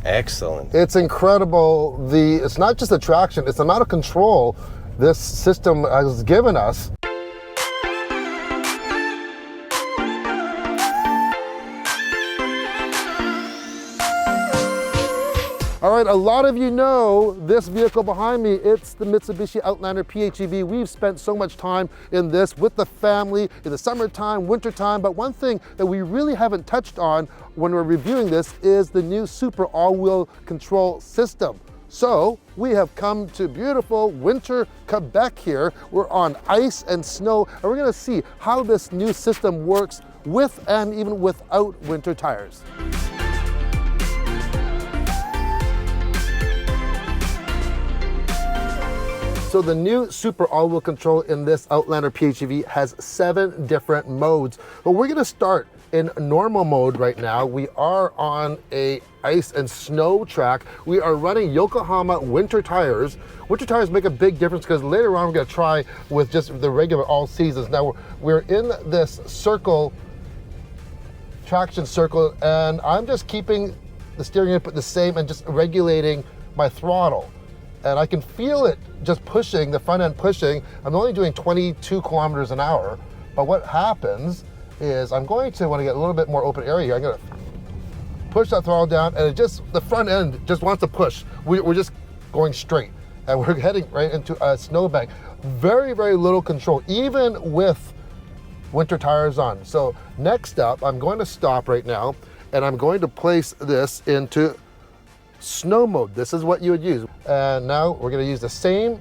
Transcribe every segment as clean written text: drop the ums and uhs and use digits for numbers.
Excellent. It's incredible. It's not just the traction, it's the amount of control this system has given us. All right, a lot of you know this vehicle behind me. It's the Mitsubishi Outlander PHEV. We've spent so much time in this with the family in the summertime, wintertime, but one thing that we really haven't touched on when we're reviewing this is the new Super all-wheel control system. So we have come to beautiful winter Quebec here. We're on ice and snow, and we're gonna see how this new system works with and even without winter tires. So the new Super all-wheel control in this Outlander PHEV has 7 different modes, but we're gonna start in normal mode right now. We are on a ice and snow track. We are running Yokohama winter tires. Winter tires make a big difference because later on we're gonna try with just the regular all seasons. Now we're in this circle, traction circle, and I'm just keeping the steering input the same and just regulating my throttle. And I can feel it just pushing, the front end pushing. I'm only doing 22 kilometers an hour, but what happens is I'm going to, when I get a little bit more open area here, I'm gonna push that throttle down, and it just, the front end just wants to push. We're just going straight, and we're heading right into a snowbank. Very, very little control, even with winter tires on. So next up, I'm going to stop right now, and I'm going to place this into snow mode. This is what you would use. And now we're gonna use the same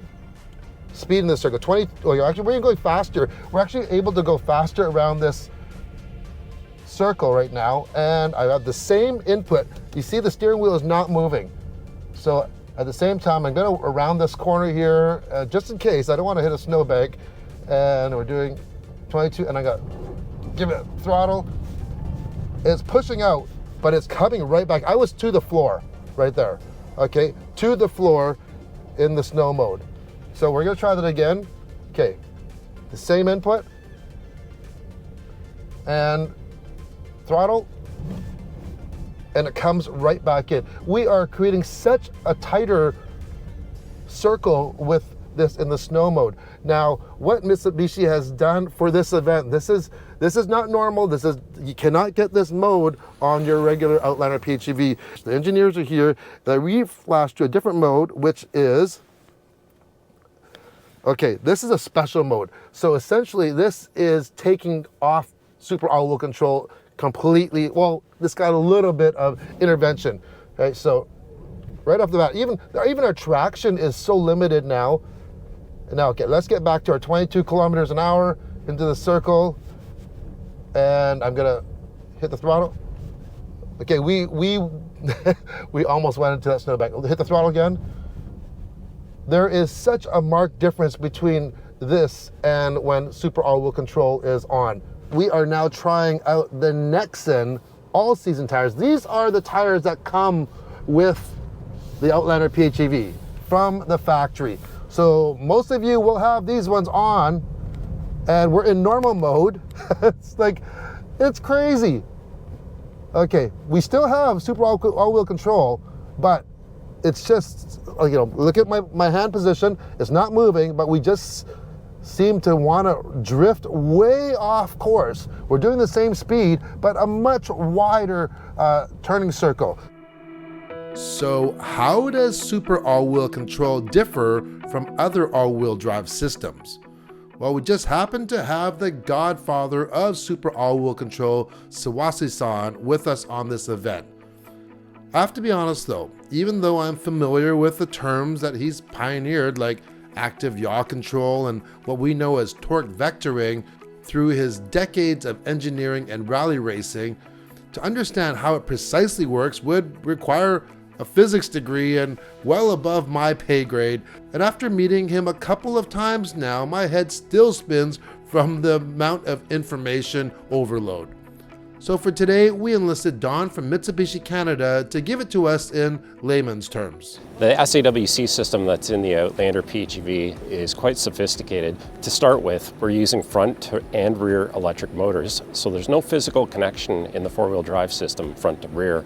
speed in this circle. Actually, we're going faster. We're actually able to go faster around this circle right now. And I have the same input. You see the steering wheel is not moving. So at the same time, I'm gonna around this corner here, just in case, I don't wanna hit a snowbank. And we're doing 22, and I got, give it throttle. It's pushing out, but it's coming right back. I was to the floor. Right there, okay, to the floor in the snow mode. So we're gonna try that again. Okay, the same input and throttle, and it comes right back in. We are creating such a tighter circle with this in the snow mode. Now, what Mitsubishi has done for this event, this is not normal. You cannot get this mode on your regular Outlander PHEV. The engineers are here. They reflashed to a different mode, which is, okay, this is a special mode. So essentially, this is taking off Super all-wheel control completely. Well, this got a little bit of intervention, right? So right off the bat, even our traction is so limited now. Now, okay, let's get back to our 22 kilometers an hour into the circle, and I'm gonna hit the throttle. Okay, we we almost went into that snowbank. Hit the throttle again. There is such a marked difference between this and when Super all-wheel control is on. We are now trying out the Nexen all-season tires. These are the tires that come with the Outlander PHEV from the factory. So most of you will have these ones on, and we're in normal mode. It's crazy. Okay, we still have Super all-wheel control, but it's just, look at my hand position. It's not moving, but we just seem to want to drift way off course. We're doing the same speed, but a much wider turning circle. So how does Super all-wheel control differ from other all-wheel drive systems? Well, we just happen to have the godfather of Super all-wheel control, S-AWC-san, with us on this event. I have to be honest though, even though I'm familiar with the terms that he's pioneered, like active yaw control and what we know as torque vectoring, through his decades of engineering and rally racing, to understand how it precisely works would require a physics degree and well above my pay grade. And after meeting him a couple of times now, my head still spins from the amount of information overload. So for today, we enlisted Don from Mitsubishi Canada to give it to us in layman's terms. The S-AWC system that's in the Outlander PHEV is quite sophisticated. To start with, we're using front and rear electric motors, so there's no physical connection in the four-wheel drive system front to rear.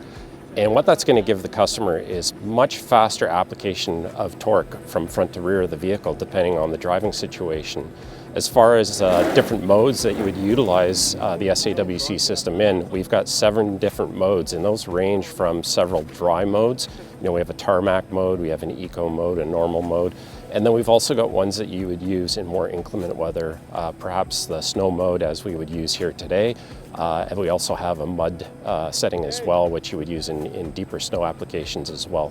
And what that's going to give the customer is much faster application of torque from front to rear of the vehicle, depending on the driving situation. As far as different modes that you would utilize the S-AWC system in, we've got 7 different modes, and those range from several dry modes. We have a tarmac mode, we have an eco mode, a normal mode, and then we've also got ones that you would use in more inclement weather, perhaps the snow mode as we would use here today. And we also have a mud setting as well, which you would use in deeper snow applications as well.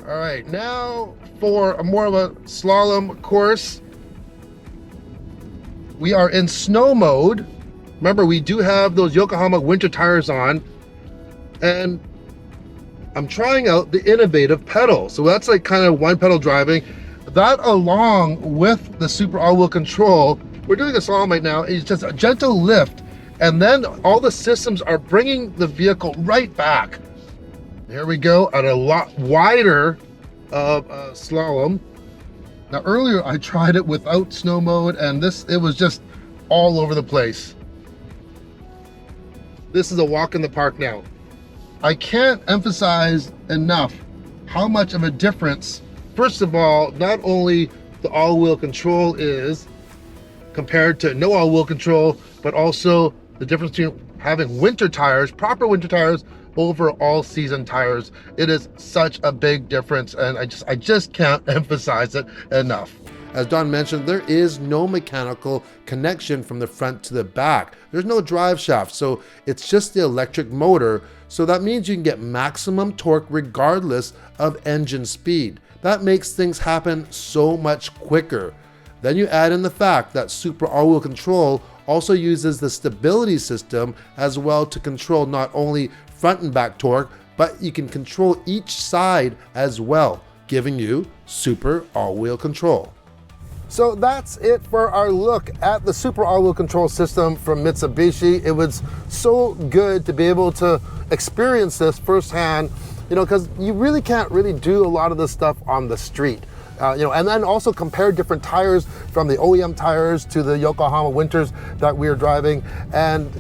All right, now for more of a slalom course. We are in snow mode. Remember, we do have those Yokohama winter tires on, and I'm trying out the innovative pedal. So that's like kind of one pedal driving. That along with the super all-wheel control, we're doing a slalom right now. It's just a gentle lift, and then all the systems are bringing the vehicle right back. Here we go at a lot wider slalom. Now earlier I tried it without snow mode, and it was just all over the place. This is a walk in the park now. I can't emphasize enough how much of a difference, first of all, not only the all-wheel control is compared to no all-wheel control, but also the difference between having winter tires, proper winter tires, over all-season tires. It is such a big difference, and I just can't emphasize it enough. As Don mentioned, there is no mechanical connection from the front to the back. There's no drive shaft, so it's just the electric motor. So that means you can get maximum torque regardless of engine speed. That makes things happen so much quicker. Then you add in the fact that Super All-Wheel Control also uses the stability system as well to control not only front and back torque, but you can control each side as well, giving you Super All-Wheel Control. So that's it for our look at the Super All-Wheel Control system from Mitsubishi. It was so good to be able to experience this firsthand, because you really can't really do a lot of this stuff on the street. And then also compare different tires from the OEM tires to the Yokohama winters that we are driving, and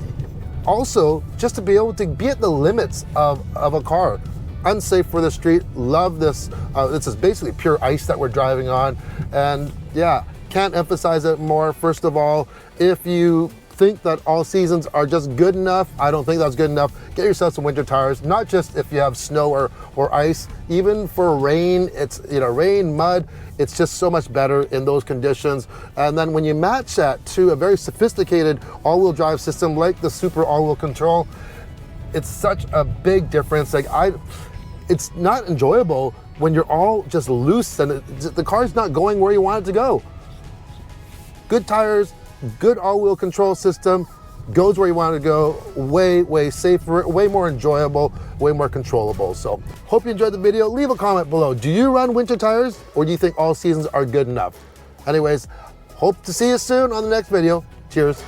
also just to be able to be at the limits of a car. Unsafe for the street. Love this. This is basically pure ice that we're driving on, and yeah, can't emphasize it more. First of all, if you think that all seasons are just good enough, I don't think that's good enough. Get yourself some winter tires, not just if you have snow or ice, even for rain. It's rain, mud, it's just so much better in those conditions. And then when you match that to a very sophisticated all-wheel drive system like the Super All-Wheel Control, it's such a big difference. It's not enjoyable when you're all just loose and the car's not going where you want it to go. Good tires, good all-wheel control system, goes where you want it to go, way safer, way more enjoyable, way more controllable. So hope you enjoyed the video. Leave a comment below. Do you run winter tires, or do you think all seasons are good enough? Anyways, hope to see you soon on the next video. Cheers.